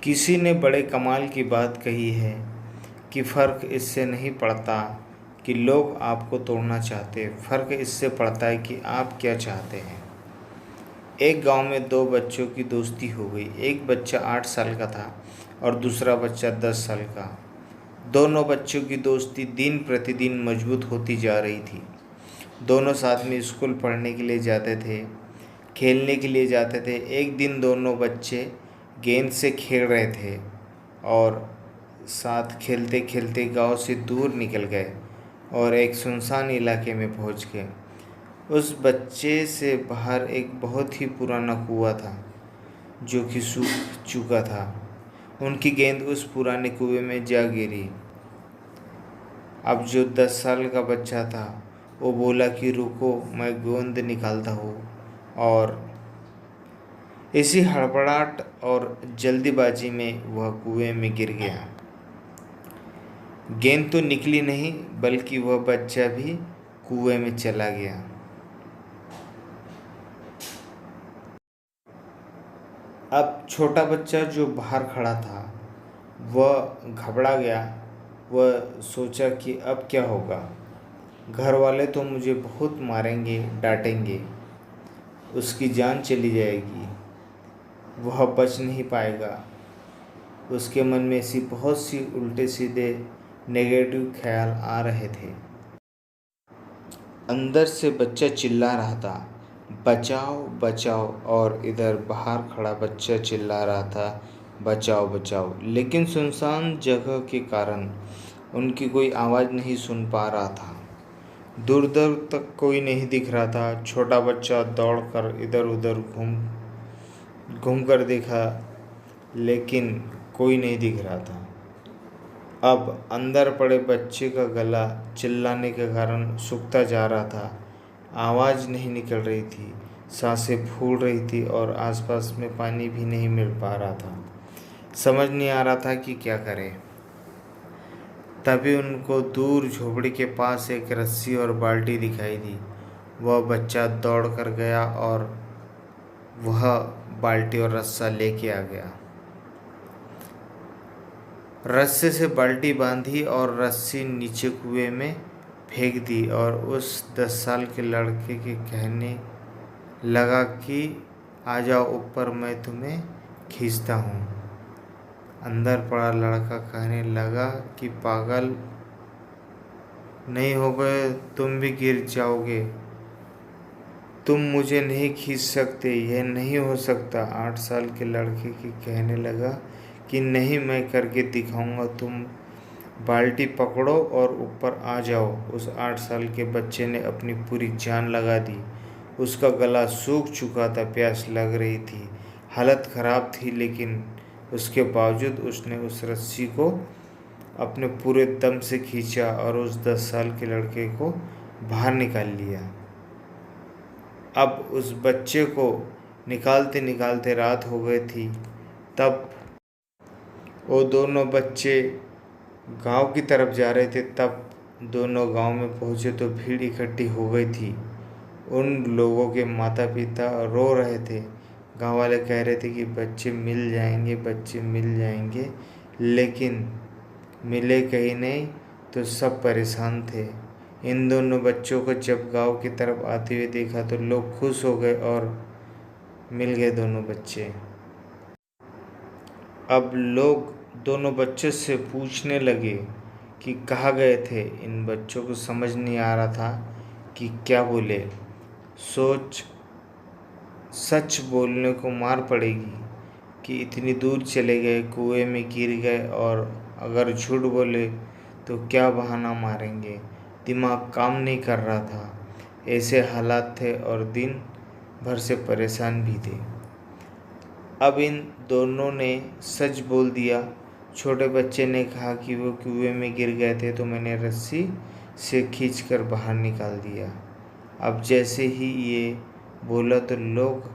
किसी ने बड़े कमाल की बात कही है कि फ़र्क इससे नहीं पड़ता कि लोग आपको तोड़ना चाहते, फ़र्क इससे पड़ता है कि आप क्या चाहते हैं। एक गांव में दो बच्चों की दोस्ती हो गई। एक बच्चा 8 साल का था और दूसरा बच्चा 10 साल का। दोनों बच्चों की दोस्ती दिन प्रतिदिन मजबूत होती जा रही थी। दोनों साथ में स्कूल पढ़ने के लिए जाते थे, खेलने के लिए जाते थे। एक दिन दोनों बच्चे गेंद से खेल रहे थे और साथ खेलते खेलते गांव से दूर निकल गए और एक सुनसान इलाके में पहुंच गए। उस बच्चे से बाहर एक बहुत ही पुराना कुआं था जो कि सूख चुका था। उनकी गेंद उस पुराने कुएं में जा गिरी। अब जो 10 साल का बच्चा था वो बोला कि रुको, मैं गेंद निकालता हूँ। और इसी हड़बड़ाहट और जल्दीबाजी में वह कुएं में गिर गया। गेंद तो निकली नहीं बल्कि वह बच्चा भी कुएं में चला गया। अब छोटा बच्चा जो बाहर खड़ा था वह घबरा गया। वह सोचा कि अब क्या होगा। घर वाले तो मुझे बहुत मारेंगे, डांटेंगे, उसकी जान चली जाएगी, वह बच नहीं पाएगा। उसके मन में ऐसी बहुत सी उल्टे सीधे नेगेटिव ख्याल आ रहे थे। अंदर से बच्चा चिल्ला रहा था, बचाओ बचाओ। और इधर बाहर खड़ा बच्चा चिल्ला रहा था, बचाओ बचाओ। लेकिन सुनसान जगह के कारण उनकी कोई आवाज़ नहीं सुन पा रहा था। दूर दूर तक कोई नहीं दिख रहा था। छोटा बच्चा दौड़कर इधर उधर घूम घूम कर देखा लेकिन कोई नहीं दिख रहा था। अब अंदर पड़े बच्चे का गला चिल्लाने के कारण सूखता जा रहा था। आवाज़ नहीं निकल रही थी, सांसें फूल रही थी और आसपास में पानी भी नहीं मिल पा रहा था। समझ नहीं आ रहा था कि क्या करें। तभी उनको दूर झोपड़ी के पास एक रस्सी और बाल्टी दिखाई दी। वह बच्चा दौड़ कर गया और वह बाल्टी और रस्सा लेके आ गया। रस्से से बाल्टी बांधी और रस्सी नीचे कुएं में फेंक दी और उस 10 साल के लड़के के कहने लगा कि आ जाओ ऊपर, मैं तुम्हें खींचता हूँ। अंदर पड़ा लड़का कहने लगा कि पागल नहीं हो गए, तुम भी गिर जाओगे। तुम मुझे नहीं खींच सकते, यह नहीं हो सकता। 8 साल के लड़के की कहने लगा कि नहीं, मैं करके दिखाऊंगा। तुम बाल्टी पकड़ो और ऊपर आ जाओ। उस 8 साल के बच्चे ने अपनी पूरी जान लगा दी। उसका गला सूख चुका था, प्यास लग रही थी, हालत खराब थी, लेकिन उसके बावजूद उसने उस रस्सी को अपने पूरे दम से खींचा और उस 10 साल के लड़के को बाहर निकाल लिया। अब उस बच्चे को निकालते निकालते रात हो गई थी। तब वो दोनों बच्चे गांव की तरफ जा रहे थे। तब दोनों गांव में पहुंचे तो भीड़ इकट्ठी हो गई थी। उन लोगों के माता पिता रो रहे थे। गांव वाले कह रहे थे कि बच्चे मिल जाएंगे, बच्चे मिल जाएंगे, लेकिन मिले कहीं नहीं। तो सब परेशान थे। इन दोनों बच्चों को जब गांव की तरफ आते हुए देखा तो लोग खुश हो गए और मिल गए दोनों बच्चे। अब लोग दोनों बच्चे से पूछने लगे कि कहाँ गए थे। इन बच्चों को समझ नहीं आ रहा था कि क्या बोले। सोच सच बोलने को मार पड़ेगी कि इतनी दूर चले गए, कुएं में गिर गए, और अगर झूठ बोले तो क्या बहाना मारेंगे। दिमाग काम नहीं कर रहा था। ऐसे हालात थे और दिन भर से परेशान भी थे। अब इन दोनों ने सच बोल दिया। छोटे बच्चे ने कहा कि वो कुएं में गिर गए थे तो मैंने रस्सी से खींचकर बाहर निकाल दिया। अब जैसे ही ये बोला तो लोग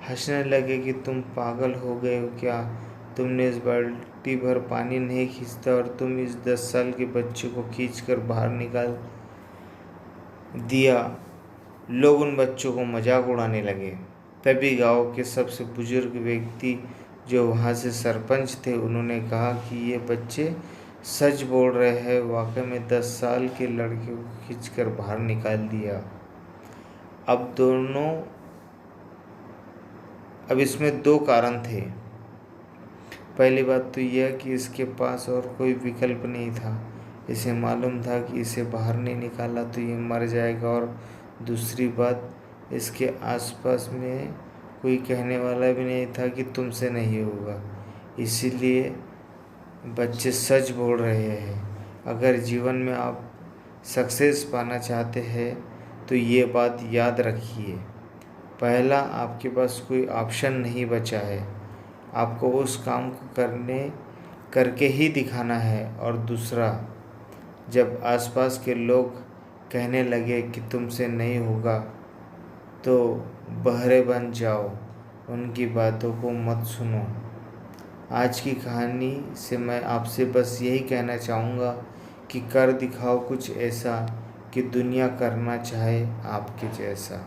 हंसने लगे कि तुम पागल हो गए हो क्या, तुमने इस बाल्टी भर पानी नहीं खींचता और तुम इस 10 साल के बच्चे को खींचकर बाहर निकाल दिया। लोग उन बच्चों को मजाक उड़ाने लगे। तभी गांव के सबसे बुजुर्ग व्यक्ति जो वहाँ से सरपंच थे उन्होंने कहा कि ये बच्चे सच बोल रहे हैं, वाकई में 10 साल के लड़के को खींचकर बाहर निकाल दिया। अब इसमें 2 कारण थे। पहली बात तो यह कि इसके पास और कोई विकल्प नहीं था। इसे मालूम था कि इसे बाहर नहीं निकाला तो ये मर जाएगा, और दूसरी बात, इसके आसपास में कोई कहने वाला भी नहीं था कि तुमसे नहीं होगा। इसीलिए बच्चे सच बोल रहे हैं। अगर जीवन में आप सक्सेस पाना चाहते हैं तो ये बात याद रखिए। पहला, आपके पास कोई ऑप्शन नहीं बचा है, आपको उस काम को करके ही दिखाना है। और दूसरा, जब आसपास के लोग कहने लगे कि तुमसे नहीं होगा तो बहरे बन जाओ, उनकी बातों को मत सुनो। आज की कहानी से मैं आपसे बस यही कहना चाहूँगा कि कर दिखाओ कुछ ऐसा कि दुनिया करना चाहे आपके जैसा।